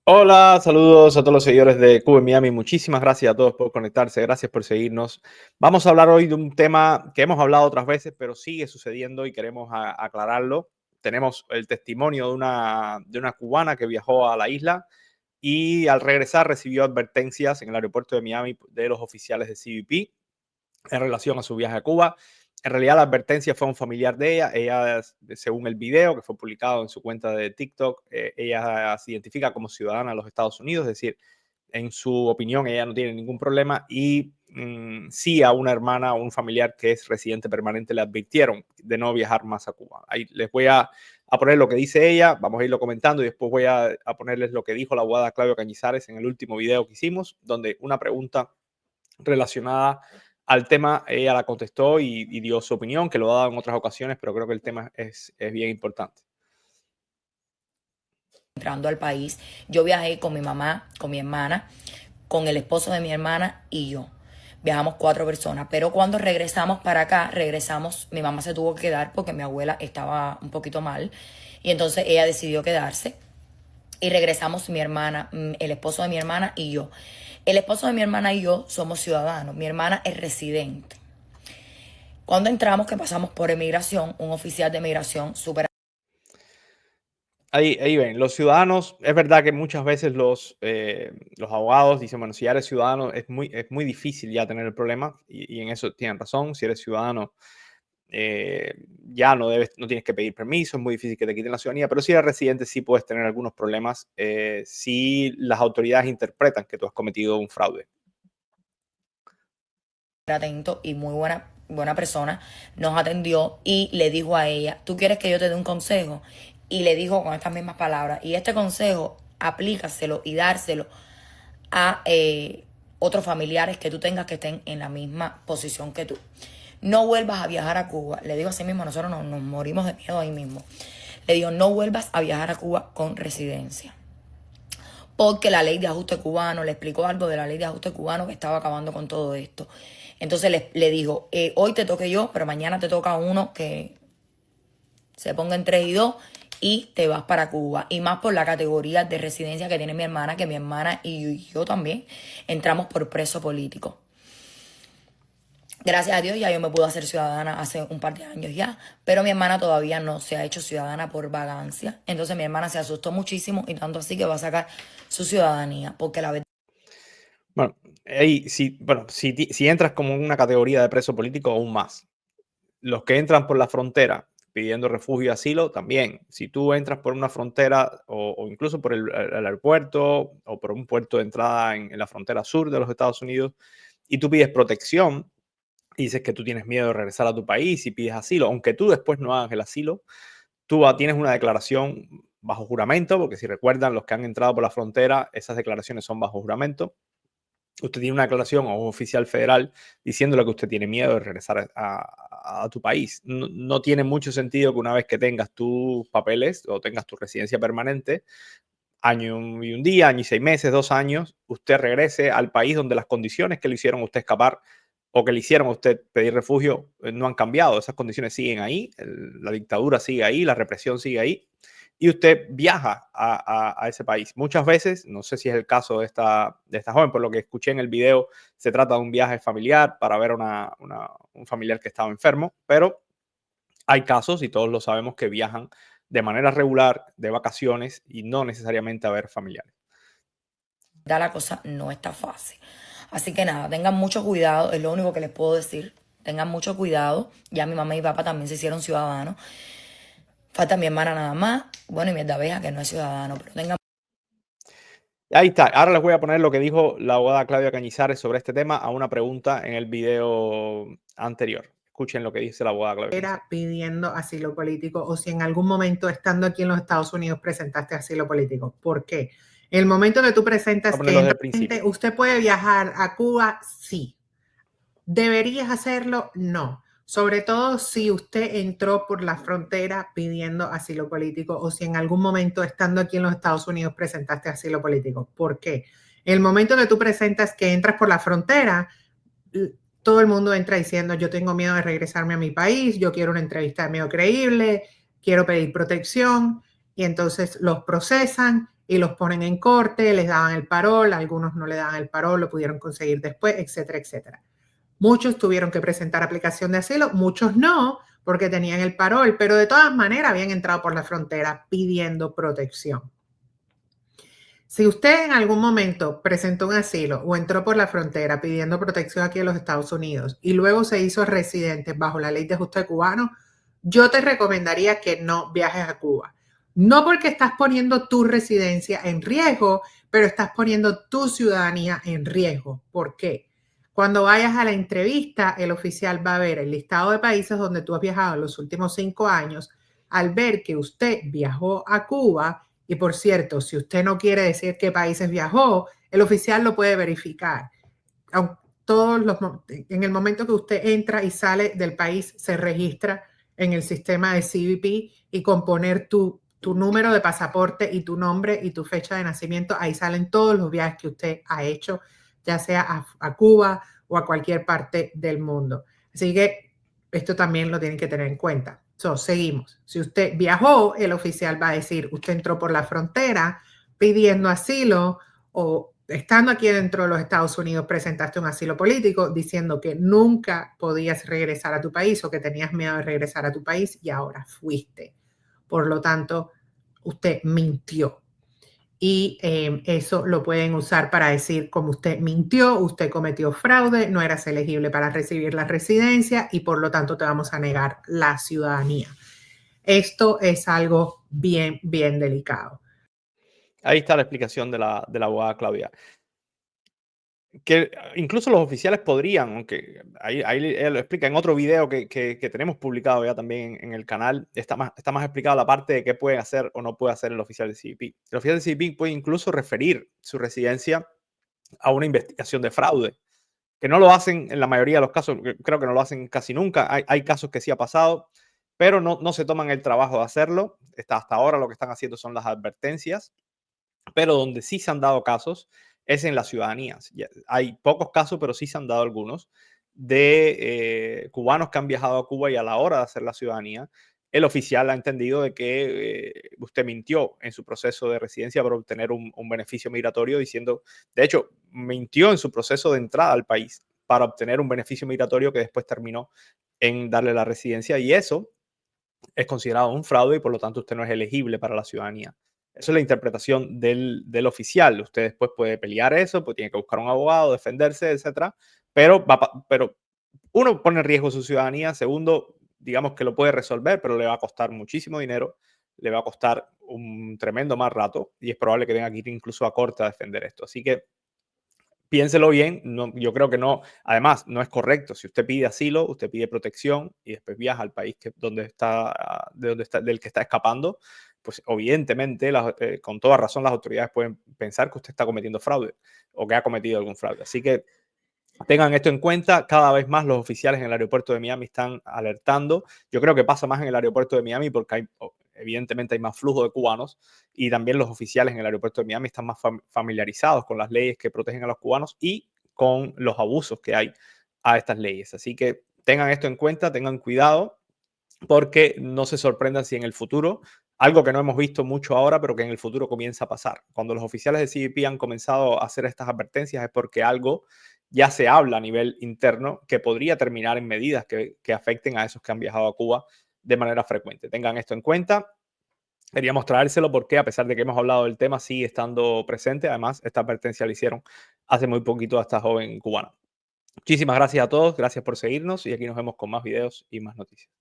Hola, saludos a todos los seguidores de Cuba en Miami. Muchísimas gracias a todos por conectarse, gracias por seguirnos. Vamos a hablar hoy de un tema que hemos hablado otras veces, pero sigue sucediendo y queremos aclararlo. Tenemos el testimonio de una cubana que viajó a la isla y al regresar recibió advertencias en el aeropuerto de Miami de los oficiales de CBP en relación a su viaje a Cuba. En realidad la advertencia fue a un familiar de ella. Ella, según el video que fue publicado en su cuenta de TikTok, ella se identifica como ciudadana de los Estados Unidos, es decir, en su opinión ella no tiene ningún problema y sí a una hermana o un familiar que es residente permanente le advirtieron de no viajar más a Cuba. Ahí les voy a poner lo que dice ella, vamos a irlo comentando y después voy a ponerles lo que dijo la abogada Claudia Cañizares en el último video que hicimos, donde una pregunta relacionada al tema, ella la contestó y dio su opinión, que lo ha dado en otras ocasiones, pero creo que el tema es bien importante. Entrando al país, yo viajé con mi mamá, con mi hermana, con el esposo de mi hermana y yo. Viajamos 4 personas, pero cuando regresamos para acá, mi mamá se tuvo que quedar porque mi abuela estaba un poquito mal y entonces ella decidió quedarse y regresamos mi hermana, el esposo de mi hermana y yo. El esposo de mi hermana y yo somos ciudadanos, mi hermana es residente. Cuando entramos, que pasamos por emigración, un oficial de emigración súper... Ahí ven, los ciudadanos, es verdad que muchas veces los abogados dicen, bueno, si ya eres ciudadano es muy difícil ya tener el problema y en eso tienen razón, si eres ciudadano ya no tienes que pedir permiso, es muy difícil que te quiten la ciudadanía, pero si eres residente sí puedes tener algunos problemas si las autoridades interpretan que tú has cometido un fraude. atento y muy buena persona, nos atendió y le dijo a ella, ¿tú quieres que yo te dé un consejo? Y le dijo con estas mismas palabras, y este consejo aplícaselo y dárselo a otros familiares que tú tengas que estén en la misma posición que tú. No vuelvas a viajar a Cuba. Le digo así mismo, nosotros nos morimos de miedo ahí mismo. Le digo, no vuelvas a viajar a Cuba con residencia. Porque la ley de ajuste cubano, le explicó algo de la ley de ajuste cubano que estaba acabando con todo esto. Entonces le dijo, hoy te toque yo, pero mañana te toca uno que se ponga en 3 y 2 y te vas para Cuba. Y más por la categoría de residencia que tiene mi hermana, que mi hermana y yo también entramos por preso político. Gracias a Dios ya yo me pude hacer ciudadana hace un par de años ya, pero mi hermana todavía no se ha hecho ciudadana por vagancia. Entonces mi hermana se asustó muchísimo y tanto así que va a sacar su ciudadanía, porque la verdad... Bueno, ahí sí, bueno, si entras como en una categoría de preso político, aún más. Los que entran por la frontera pidiendo refugio y asilo, también. Si tú entras por una frontera o incluso por el aeropuerto o por un puerto de entrada en la frontera sur de los Estados Unidos y tú pides protección y dices que tú tienes miedo de regresar a tu país y pides asilo, aunque tú después no hagas el asilo, tú tienes una declaración bajo juramento, porque si recuerdan los que han entrado por la frontera, esas declaraciones son bajo juramento. Usted tiene una declaración a un oficial federal diciéndole que usted tiene miedo de regresar a tu país. No tiene mucho sentido que una vez que tengas tus papeles o tengas tu residencia permanente, año y un día, año y 6 meses, 2 años, usted regrese al país donde las condiciones que le hicieron a usted escapar o que le hicieron a usted pedir refugio no han cambiado. Esas condiciones siguen ahí, la dictadura sigue ahí, la represión sigue ahí y usted viaja a ese país. Muchas veces, no sé si es el caso de esta joven, por lo que escuché en el video, se trata de un viaje familiar para ver a un familiar que estaba enfermo, pero hay casos, y todos lo sabemos, que viajan de manera regular, de vacaciones, y no necesariamente a ver familiares. la cosa no está fácil. Así que nada, tengan mucho cuidado, es lo único que les puedo decir. Tengan mucho cuidado. Ya mi mamá y mi papá también se hicieron ciudadanos. Falta mi hermana nada más. Bueno, y mi abeja que no es ciudadano, pero tengan... Ahí está. Ahora les voy a poner lo que dijo la abogada Claudia Cañizares sobre este tema a una pregunta en el video anterior. Escuchen lo que dice la abogada Claudia Cañizares. Pidiendo asilo político o si en algún momento estando aquí en los Estados Unidos presentaste asilo político. ¿Por qué? El momento que tú Voy a presentas ponerlo que desde el principio. usted puede viajar a Cuba, sí. ¿Deberías hacerlo? No. Sobre todo si usted entró por la frontera pidiendo asilo político o si en algún momento estando aquí en los Estados Unidos presentaste asilo político. ¿Por qué? El momento que tú presentas que entras por la frontera, todo el mundo entra diciendo yo tengo miedo de regresarme a mi país, yo quiero una entrevista medio creíble, quiero pedir protección y entonces los procesan y los ponen en corte, les daban el parol, algunos no le daban el parol, lo pudieron conseguir después, etcétera, etcétera. Muchos tuvieron que presentar aplicación de asilo, muchos no, porque tenían el parol, pero de todas maneras habían entrado por la frontera pidiendo protección. Si usted en algún momento presentó un asilo o entró por la frontera pidiendo protección aquí en los Estados Unidos y luego se hizo residente bajo la ley de ajuste cubano, yo te recomendaría que no viajes a Cuba. No porque estás poniendo tu residencia en riesgo, pero estás poniendo tu ciudadanía en riesgo. ¿Por qué? Cuando vayas a la entrevista, el oficial va a ver el listado de países donde tú has viajado en los últimos 5 años. Al ver que usted viajó a Cuba, y por cierto, si usted no quiere decir qué países viajó, el oficial lo puede verificar. En el momento que usted entra y sale del país, se registra en el sistema de CBP y con poner tu número de pasaporte y tu nombre y tu fecha de nacimiento, ahí salen todos los viajes que usted ha hecho, ya sea a Cuba o a cualquier parte del mundo. Así que esto también lo tienen que tener en cuenta. Seguimos. Si usted viajó, el oficial va a decir, usted entró por la frontera pidiendo asilo o estando aquí dentro de los Estados Unidos presentaste un asilo político diciendo que nunca podías regresar a tu país o que tenías miedo de regresar a tu país y ahora fuiste. Por lo tanto, usted mintió. Y eso lo pueden usar para decir, como usted mintió, usted cometió fraude, no eras elegible para recibir la residencia y por lo tanto te vamos a negar la ciudadanía. Esto es algo bien, bien delicado. Ahí está la explicación de la abogada Claudia. Que incluso los oficiales podrían, aunque ahí ella lo explica en otro video que tenemos publicado ya también en el canal, está más explicada la parte de qué puede hacer o no puede hacer el oficial de CBP. El oficial de CBP puede incluso referir su residencia a una investigación de fraude, que no lo hacen en la mayoría de los casos, creo que no lo hacen casi nunca. Hay casos que sí ha pasado, pero no se toman el trabajo de hacerlo. Hasta ahora lo que están haciendo son las advertencias, pero donde sí se han dado casos es en las ciudadanías. Hay pocos casos, pero sí se han dado algunos de cubanos que han viajado a Cuba y a la hora de hacer la ciudadanía, el oficial ha entendido de que usted mintió en su proceso de residencia para obtener un beneficio migratorio, diciendo, de hecho, mintió en su proceso de entrada al país para obtener un beneficio migratorio que después terminó en darle la residencia, y eso es considerado un fraude y por lo tanto usted no es elegible para la ciudadanía. Esa es la interpretación del oficial. Usted después puede pelear eso, pues tiene que buscar un abogado, defenderse, etcétera. Pero uno pone en riesgo su ciudadanía. Segundo, digamos que lo puede resolver, pero le va a costar muchísimo dinero, le va a costar un tremendo más rato y es probable que tenga que ir incluso a corte a defender esto. Así que piénselo bien. Yo creo que no, además, no es correcto. Si usted pide asilo, usted pide protección y después viaja al país del que está escapando, pues evidentemente, con toda razón, las autoridades pueden pensar que usted está cometiendo fraude o que ha cometido algún fraude. Así que tengan esto en cuenta. Cada vez más los oficiales en el aeropuerto de Miami están alertando. Yo creo que pasa más en el aeropuerto de Miami porque evidentemente hay más flujo de cubanos, y también los oficiales en el aeropuerto de Miami están más familiarizados con las leyes que protegen a los cubanos y con los abusos que hay a estas leyes. Así que tengan esto en cuenta, tengan cuidado, porque no se sorprendan si en el futuro, algo que no hemos visto mucho ahora, pero que en el futuro comienza a pasar. Cuando los oficiales de CBP han comenzado a hacer estas advertencias es porque algo ya se habla a nivel interno que podría terminar en medidas que afecten a esos que han viajado a Cuba de manera frecuente. Tengan esto en cuenta. Queríamos traérselo porque, a pesar de que hemos hablado del tema, sigue estando presente. Además, esta advertencia la hicieron hace muy poquito a esta joven cubana. Muchísimas gracias a todos, gracias por seguirnos y aquí nos vemos con más videos y más noticias.